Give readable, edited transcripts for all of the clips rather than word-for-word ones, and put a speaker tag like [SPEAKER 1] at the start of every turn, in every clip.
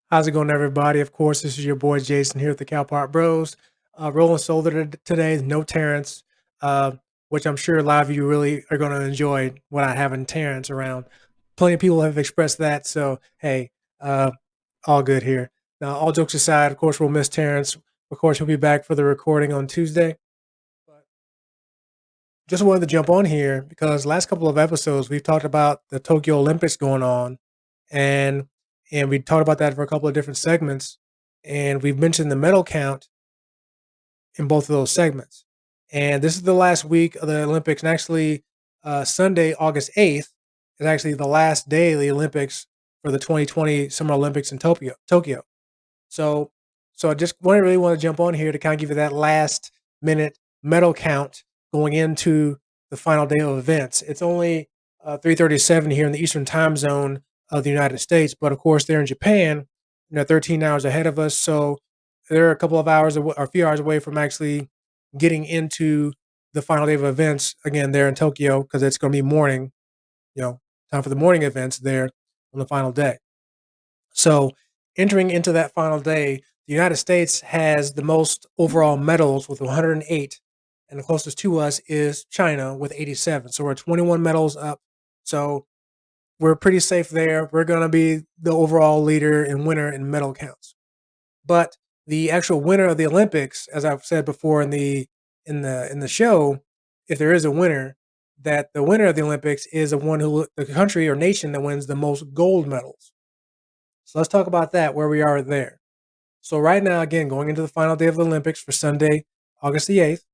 [SPEAKER 1] How's it going, everybody? Of course, this is your boy Jason here at the Cowpot Bros. Rolling solo today, no Terrence, uh, which I'm sure a lot of you really are going to enjoy without having Terrence around. Plenty of people have expressed that, so hey, uh, all good here. Now, all jokes aside, of course, we'll miss Terrence. Of course, he'll be back for the recording on Tuesday. But just wanted to jump on here because last couple of episodes we've talked about the Tokyo Olympics going on, and we talked about that for a couple of different segments, and we've mentioned the medal count in both of those segments. And this is the last week of the Olympics, and actually, Sunday, August 8th, is actually the last day of the Olympics for the 2020 Summer Olympics in Tokyo. So, I just really want to jump on here to kind of give you that last minute medal count going into the final day of events. It's only 3:37 here in the Eastern Time Zone of the United States, but of course they're in Japan. 13 hours ahead of us, so they're a couple of hours or a few hours away from actually getting into the final day of events again there in Tokyo because it's going to be morning. Time for the morning events there on the final day. So, entering into that final day, the United States has the most overall medals with 108, and the closest to us is China with 87. So, we're 21 medals up. So, we're pretty safe there. We're going to be the overall leader and winner in medal counts. But the actual winner of the Olympics, as I've said before in the show, if there is a winner, that the winner of the Olympics is the country or nation that wins the most gold medals. So let's talk about that, where we are there. So right now, again, going into the final day of the Olympics for Sunday, August the 8th,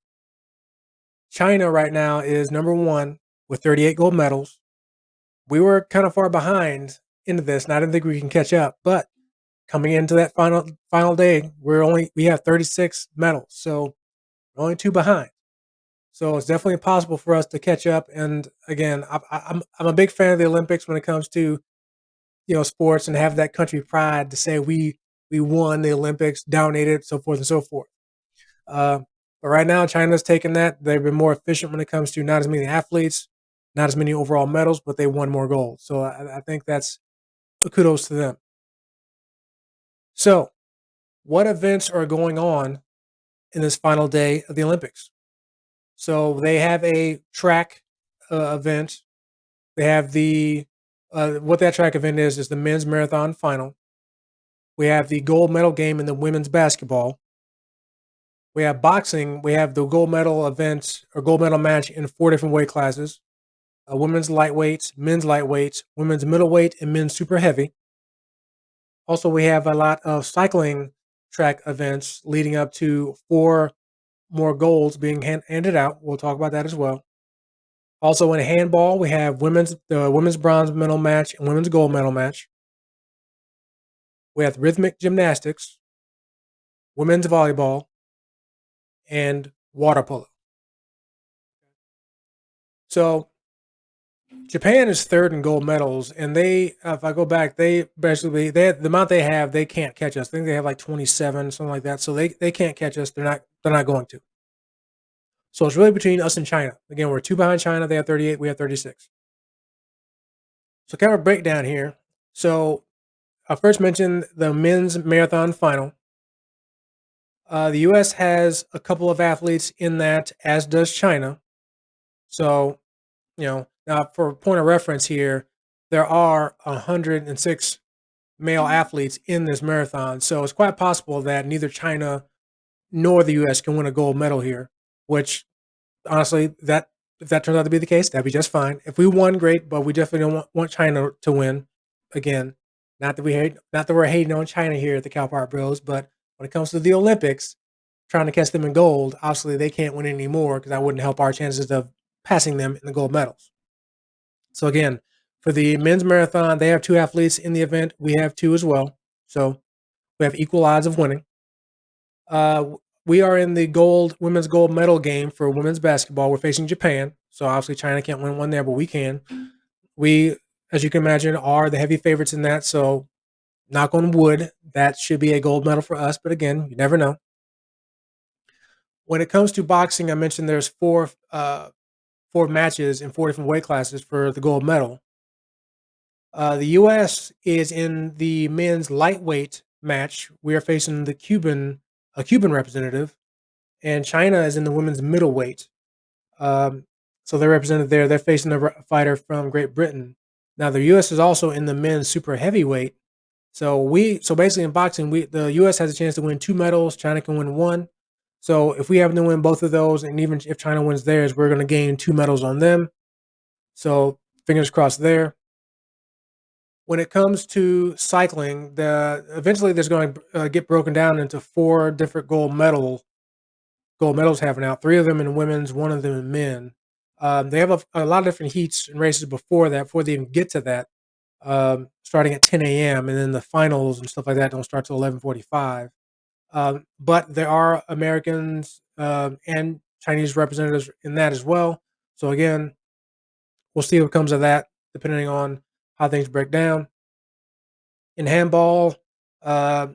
[SPEAKER 1] China right now is number one with 38 gold medals. We were kind of far behind into this, and I didn't think we can catch up. But coming into that final day, we have 36 medals, so we're only two behind. So it's definitely possible for us to catch up. And again, I'm a big fan of the Olympics when it comes to sports and have that country pride to say we won the Olympics, dominated, so forth and so forth. Uh, but right now, China's taken that. They've been more efficient when it comes to not as many athletes, not as many overall medals, but they won more gold. So I think that's a kudos to them. So, what events are going on in this final day of the Olympics? So they have a track event. They have the what that track event is the men's marathon final. We have the gold medal game in the women's basketball. We have boxing. We have the gold medal event or gold medal match in four different weight classes: women's lightweight, men's lightweight, women's middleweight, and men's super heavy. Also, we have a lot of cycling track events leading up to four more golds being handed out. We'll talk about that as well. Also in handball, we have women's bronze medal match and women's gold medal match. We have rhythmic gymnastics, women's volleyball, and water polo. So Japan is third in gold medals, and if I go back, they basically the amount they have, they can't catch us. I think they have like 27, something like that. So they can't catch us. They're not going to. So it's really between us and China. Again, we're two behind China. They have 38. We have 36. So kind of a breakdown here. So I first mentioned the men's marathon final. The U.S. has a couple of athletes in that, as does China. So, now for a point of reference here, there are 106 male athletes in this marathon. So it's quite possible that neither China nor the U.S. can win a gold medal here. Which, honestly, that if that turns out to be the case, that'd be just fine. If we won, great. But we definitely don't want China to win. Again, not that we're hating on China here at the Cowpart Bros, but when it comes to the Olympics, trying to catch them in gold, obviously they can't win anymore because that wouldn't help our chances of passing them in the gold medals. So again, for the men's marathon, they have two athletes in the event. We have two as well. So we have equal odds of winning. We are in the women's gold medal game for women's basketball. We're facing Japan. So obviously China can't win one there, but we can. We, as you can imagine, are the heavy favorites in that. So knock on wood, that should be a gold medal for us. But again, you never know. When it comes to boxing, I mentioned there's four matches in four different weight classes for the gold medal. The U.S. is in the men's lightweight match. We are facing a Cuban representative, and China is in the women's middleweight. Um, so they're represented there. They're facing a fighter from Great Britain. Now the U.S. is also in the men's super heavyweight. So basically in boxing, the U.S. has a chance to win 2 medals. China can win one. So if we happen to win both of those, and even if China wins theirs, we're going to gain 2 medals on them. So fingers crossed there. When it comes to cycling, eventually there's going to get broken down into 4 different gold medals having out. 3 of them in women's, 1 of them in men. They have a lot of different heats and races before that, before they even get to that. Starting at 10 a.m. and then the finals and stuff like that don't start till 11:45. But there are Americans and Chinese representatives in that as well. So again, we'll see what comes of that, depending on how things break down. In handball, uh,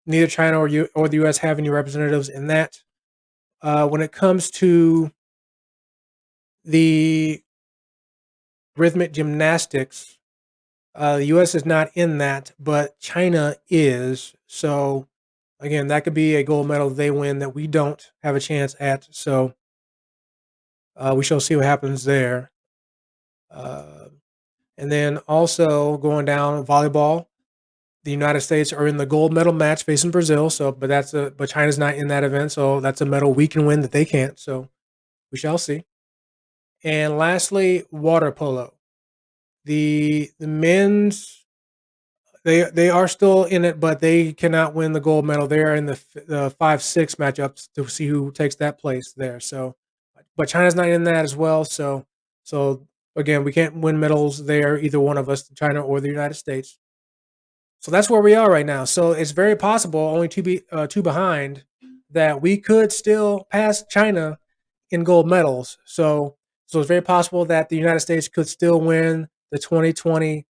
[SPEAKER 1] neither China or the U.S. have any representatives in that. When it comes to the rhythmic gymnastics, the U.S. is not in that, but China is. So again, that could be a gold medal they win that we don't have a chance at. So we shall see what happens there. Uh, and then also going down volleyball, the United States are in the gold medal match facing Brazil. So, but China's not in that event, so that's a medal we can win that they can't. So we shall see. And lastly, water polo. The men's they are still in it, but they cannot win the gold medal. They are in the 5-6 matchups to see who takes that place there. So, but China's not in that as well. So again, we can't win medals there, either one of us, China or the United States. So that's where we are right now. So it's very possible, only two behind, that we could still pass China in gold medals. So it's very possible that the United States could still win the 2020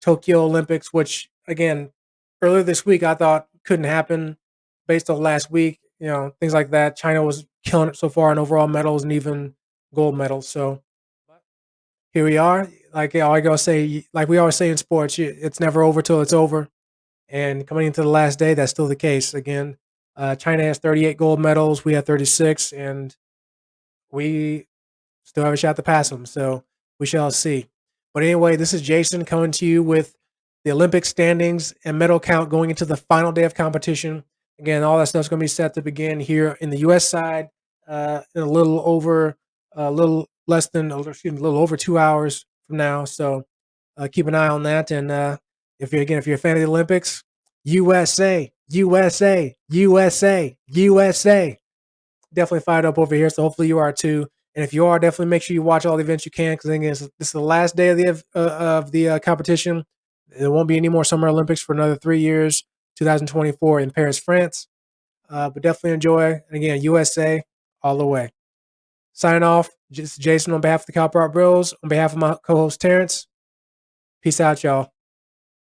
[SPEAKER 1] Tokyo Olympics, which again, earlier this week I thought couldn't happen based on last week. Things like that. China was killing it so far in overall medals and even gold medals. So here we are. Like I gotta say, like we always say in sports, it's never over till it's over. And coming into the last day, that's still the case. Again, China has 38 gold medals. We have 36, and we still have a shot to pass them. So we shall see. But anyway, this is Jason coming to you with the Olympic standings and medal count going into the final day of competition. Again, all that stuff's going to be set to begin here in the U.S. side in a little less than, excuse me, a little over 2 hours from now. So keep an eye on that. And if you're a fan of the Olympics, USA, USA, USA, USA. Definitely fired up over here. So hopefully you are too. And if you are, definitely make sure you watch all the events you can, because this is the last day of the competition. There won't be any more Summer Olympics for another 3 years. 2024 in Paris, France. But definitely enjoy. And again, USA all the way. Signing off. Just Jason on behalf of the Calpart Bros. On behalf of my co-host Terrence. Peace out, y'all.